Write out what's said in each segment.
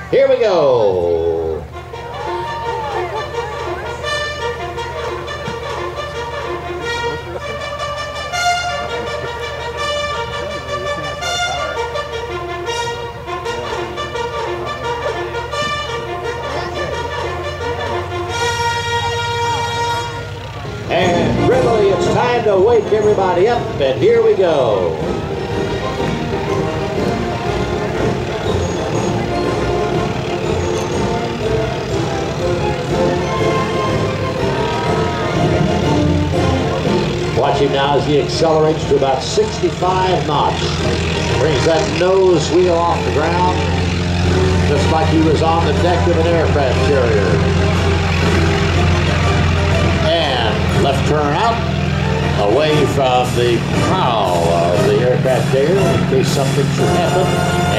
Here we go. And really, it's time to wake everybody up, and here we go. Watch him now as he accelerates to about 65 knots. Brings that nose wheel off the ground, just like he was on the deck of an aircraft carrier. And left turn out, away from the prow of the aircraft carrier in case something should happen,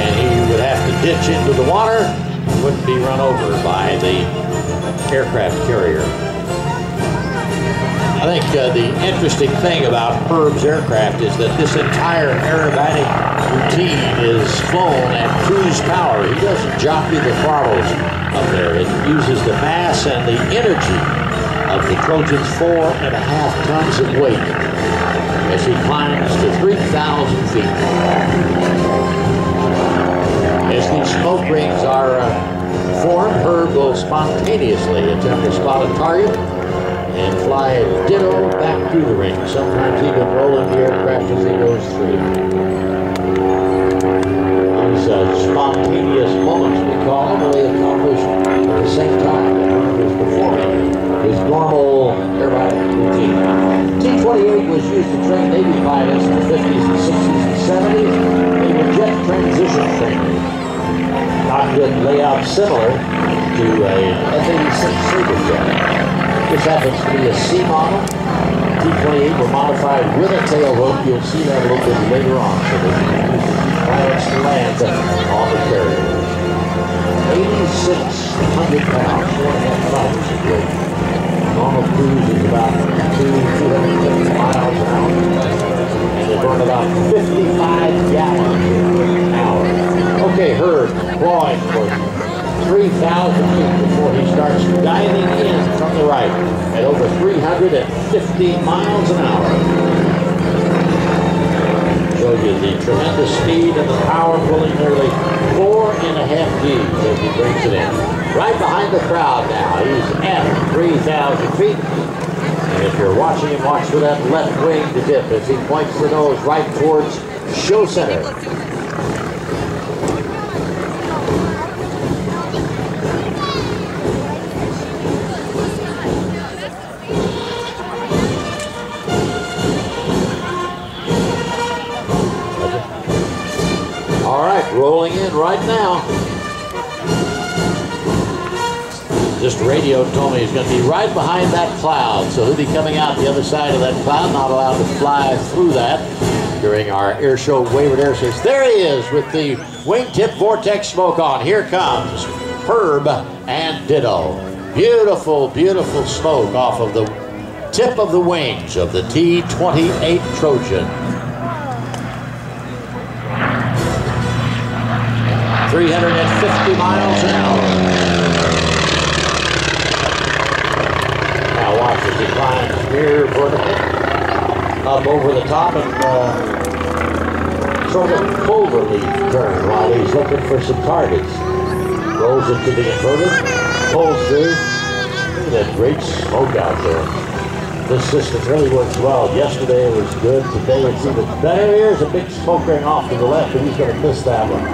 and he would have to ditch into the water. He wouldn't be run over by the aircraft carrier. I think the interesting thing about Herb's aircraft is that this entire aerobatic routine is flown at cruise power. He doesn't jockey the throttles up there. It uses the mass and the energy of the Trojan's 4.5 tons of weight as he climbs to 3,000 feet. As these smoke rings are formed, Herb will spontaneously attempt to spot a target and fly a ditto back through the ring, sometimes even rolling the aircraft as he goes through. These spontaneous moments, we call them, really accomplished at the same time that Herb is performing his normal aerobatic routine. T-28 was used to train Navy pilots in the 50s and 60s and 70s. They were jet transition training. Cockpit layout similar to a F-86 Sabre jet. This happens to be a C model. T-28 were modified with a tail rope. You'll see that a little bit later on. So they can use the pilots to land on the carrier. 8,600 pounds, 4.5 tons of weight. Normal cruise is about 250 miles an hour. And they burn about 55 gallons an hour. Okay, Herb, flying for 3,000 feet before he starts diving in from the right at over 350 miles an hour. Show you the tremendous speed and the power, pulling nearly 4.5 Gs as he brings it in. Right behind the crowd now. He's at 3,000 feet. And if you're watching him, watch for that left wing to dip as he points the nose right towards show center. Rolling in right now. Just radio told me he's going to be right behind that cloud, so he'll be coming out the other side of that cloud, not allowed to fly through that during our air show Wayward Air Shows. There he is with the wingtip vortex smoke on. Here comes Herb and Ditto. Beautiful, beautiful smoke off of the tip of the wings of the T-28 Trojan. 350 miles an hour. Now watch as he climbs near vertical, up over the top and sort of clover leaf turn while he's looking for some targets. Rolls into the inverted, pulls through. Look at that great smoke out there. This system really works well. Yesterday it was good, today it's even better. Here's a big smoke ring off to the left, and he's going to miss that one.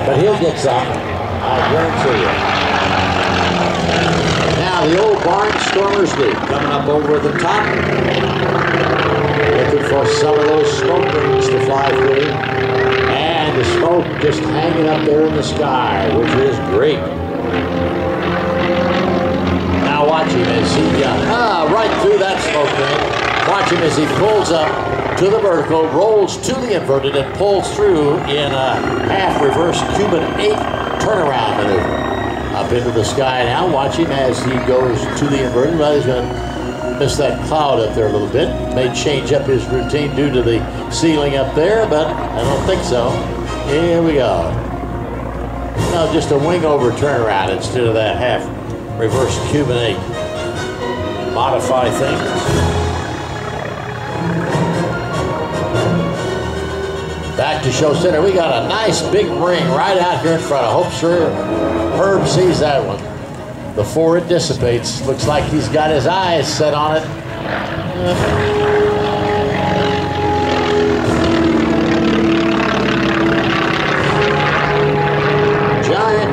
But he'll get some, I guarantee you. Now the old barnstormers loop coming up over the top. Looking for some of those smoke rings to fly through. And the smoke just hanging up there in the sky, which is great. Now watch him as he, right through that smoke ring. Watch him as he pulls up to the vertical, rolls to the inverted, and pulls through in a half-reverse Cuban 8 turnaround maneuver. Up into the sky now. Watch him as he goes to the inverted. Well, he's going to miss that cloud up there a little bit. May change up his routine due to the ceiling up there, but I don't think so. Here we go. know, just a wing over turnaround instead of that half reverse Cuban 8. Modify things. Back to show center. We got a nice big ring right out here in front. I hope sure Herb sees that one before it dissipates. Looks like he's got his eyes set on it.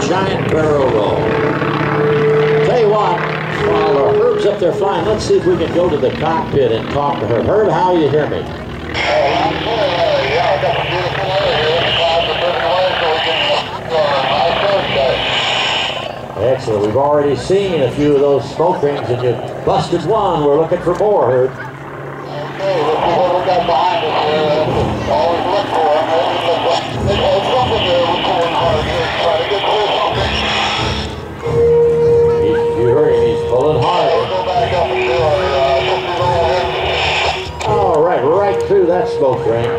Giant barrel roll. Tell you what, while Herb's up there flying, let's see if we can go to the cockpit and talk to her. Herb, how you hear me? Yeah, I got some beautiful weather here. The clouds are moving away so we can Excellent. We've already seen a few of those smoke rings, and you busted one. We're looking for more, Herb. Okay, let's see what we got behind us here. Always look for them. There's something there we're pulling hard here. Try to get through something. You heard him. He's pulling hard. We'll go back up and do our All right, right through that smoke ring.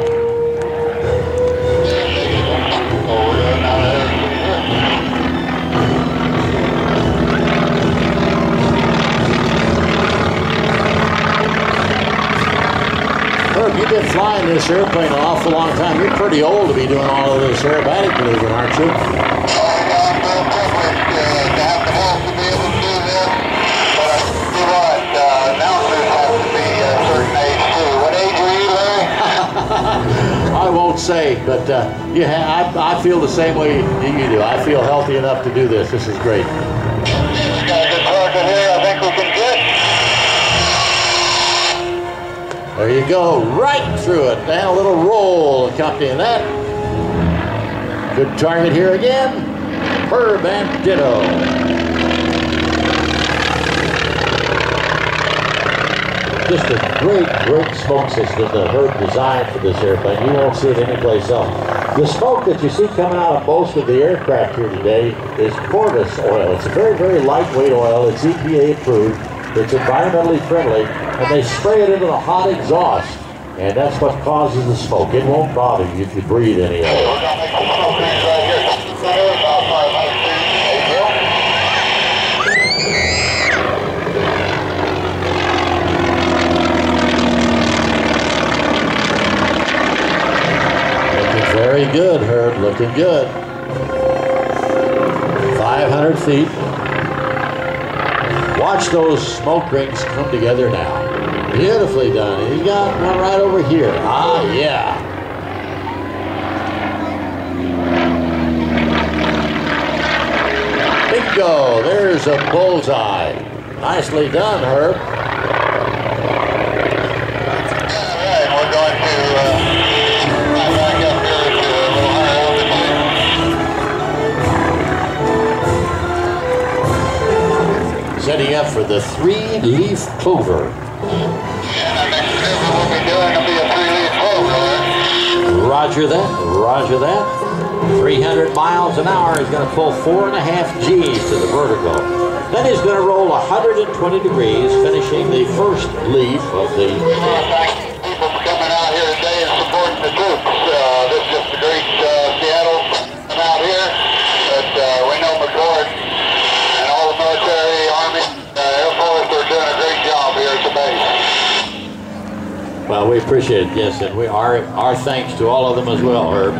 Herb, you've been flying this airplane an awful long time. You're pretty old to be doing all of this aerobatic maneuvering, aren't you? I'm very privileged to have the health to be able to do this. But I tell you what, announcers have to be a certain age too. What age are you, Larry? I won't say, but yeah, I feel the same way you do. I feel healthy enough to do this. This is great. Got a good target here. I think we can get. There you go, right through it. And a little roll accompanying that. Good target here again. Herb and Ditto. Just a great smoke system that Herb designed for this airplane. You won't see it anyplace else. The smoke that you see coming out of most of the aircraft here today is Koltes oil. It's a very lightweight oil. It's EPA approved. It's environmentally friendly, and they spray it into the hot exhaust, and that's what causes the smoke. It won't bother you if you breathe any of it. We're going to make some smoke rings right here. About 500 feet. Looking very good, Herb. Looking good. 500 feet. Watch those smoke rings come together now. Beautifully done. He's got one right over here. Ah, yeah. Bingo. There's a bullseye. Nicely done, Herb. All right, we're going to back up here to a little higher altitude. Setting up for the 3-leaf clover. And our next maneuver we'll be doing will be a 3-leaf clover. Roger that, roger that. 300 miles an hour. He's going to pull 4.5 G's to the vertical. Then he's going to roll 120 degrees, finishing the first leaf of the... Thank people for coming out here today and supporting the troops. This is just a great Seattle come out here. But we know McChord and all the military, Army, Air Force are doing a great job here at the base. Well, we appreciate it, yes, and our thanks to all of them as well, Herb.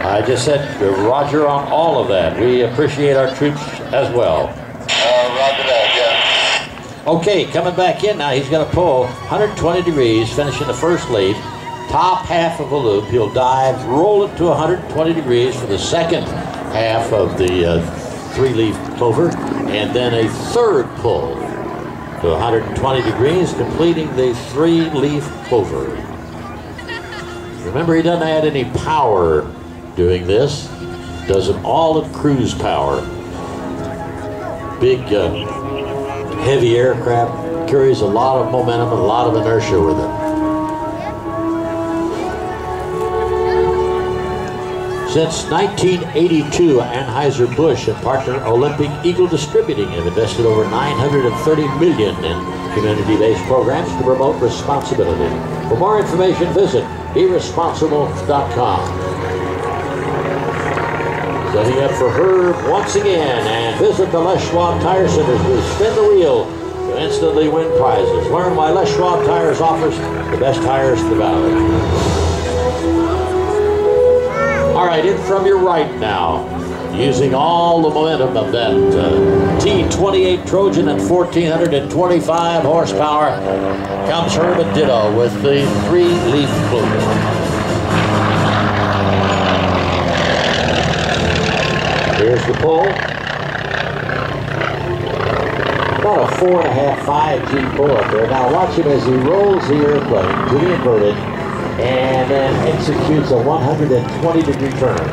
I just said roger on all of that. We appreciate our troops as well. Roger that, yeah. Okay, coming back in now, he's going to pull 120 degrees, finishing the first leaf. Top half of a loop, he'll dive, roll it to 120 degrees for the second half of the 3-leaf clover, and then a third pull to 120 degrees, completing the 3-leaf clover. Remember, he doesn't add any power doing this. Does it all at cruise power. Big, heavy aircraft, carries a lot of momentum and a lot of inertia with it. Since 1982, Anheuser-Busch and partner Olympic Eagle Distributing have invested over $930 million in community-based programs to promote responsibility. For more information, visit beresponsible.com. Setting up for Herb once again, and visit the Les Schwab Tire Center to spin the wheel to instantly win prizes. Learn why Les Schwab Tires offers the best tires in the valley. All right, in from your right now, using all the momentum of that T-28 Trojan at 1,425 horsepower, comes Herb and Ditto with the 3-leaf clover. Here's the pull. About a 4.5, 5G pull up there. Now watch him as he rolls the airplane to the inverted and then executes a 120-degree turn.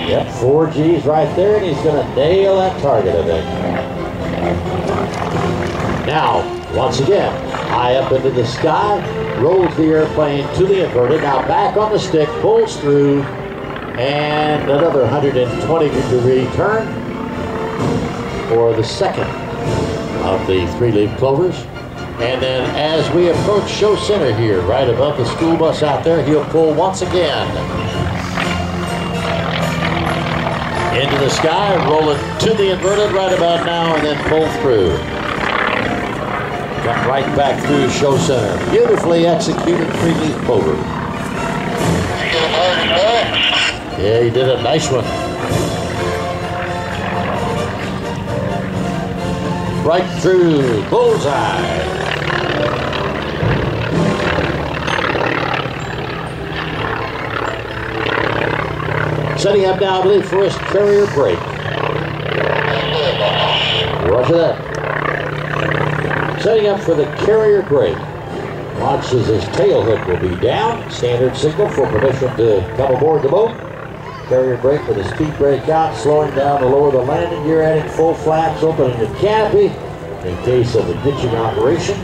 Yep, 4 Gs right there, and he's going to nail that target, I think. Now, once again, high up into the sky, rolls the airplane to the inverted. Now back on the stick, pulls through, and another 120-degree turn for the second of the 3-leaf clovers. And then as we approach show center here, right above the school bus out there, he'll pull once again. Into the sky, roll it to the inverted right about now, and then pull through. Come right back through show center. Beautifully executed 3-leaf clover. Yeah, he did a nice one. Right through, bullseye. Setting up now, I believe, for his carrier break. Roger that. Setting up for the carrier break. Watch as his tail hook will be down. Standard signal for permission to come aboard the boat. Carrier brake with a speed brake out, slowing down to lower the landing gear, adding full flaps, opening the canopy in case of a ditching operation.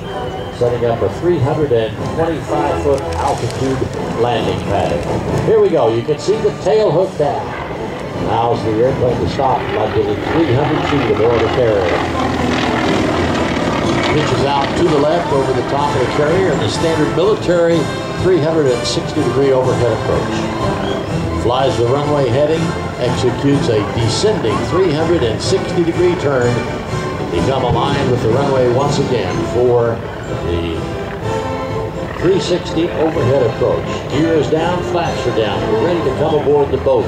Setting up a 325-foot altitude landing pattern. Here we go. You can see the tail hook down. Allows the airplane to stop like it is 300 feet aboard the carrier. Pitches out to the left over the top of the carrier in the standard military 360-degree overhead approach. Flies the runway heading, executes a descending 360-degree turn, become aligned with the runway once again for the 360 overhead approach. Gear is down, flaps are down. We're ready to come aboard the boat.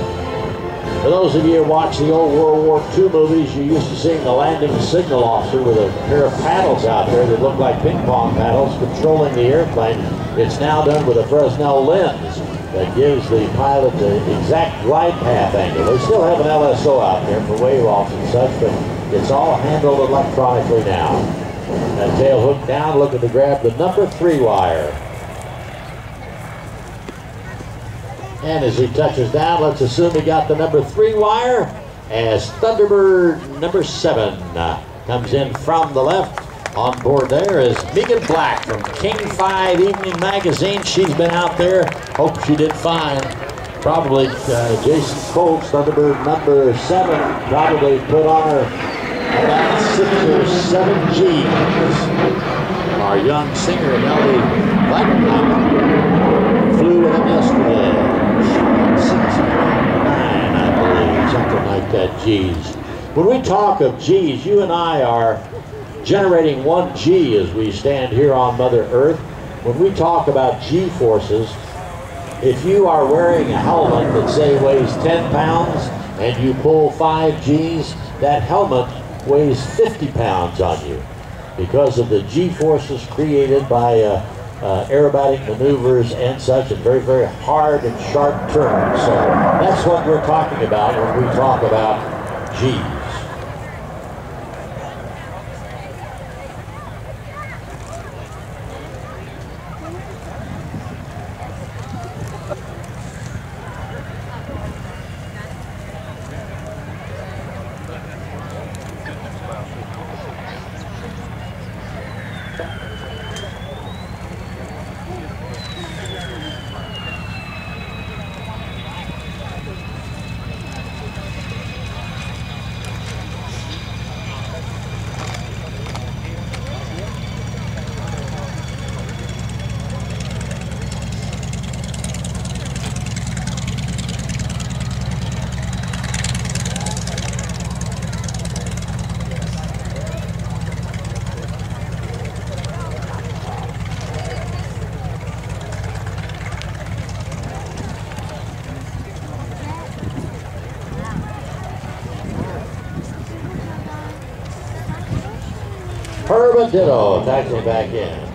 For those of you who watch the old World War II movies, you're used to seeing the landing signal officer with a pair of paddles out there that look like ping pong paddles controlling the airplane. It's now done with a Fresnel lens that gives the pilot the exact glide path angle. They still have an LSO out there for wave offs and such, but it's all handled electronically now. That tail hook down, looking to grab the number 3 wire. And as he touches down, let's assume he got the number 3 wire as Thunderbird number 7 comes in from the left. On board there is Megan Black from King 5 Evening Magazine. She's been out there. Hope she did fine. Probably Jason Koltes, Thunderbird number 7, probably put on her about 6 or 7 G's. Our young singer, Nellie Blackman, flew with him yesterday. 6.9, I believe, something like that, G's. When we talk of G's, you and I are generating 1 G as we stand here on Mother Earth. When we talk about G forces, if you are wearing a helmet that say weighs 10 pounds and you pull 5 Gs, that helmet weighs 50 pounds on you because of the G forces created by aerobatic maneuvers and such, and very, very hard and sharp turns. So that's what we're talking about when we talk about G's. Herb and Ditto taxiing back in.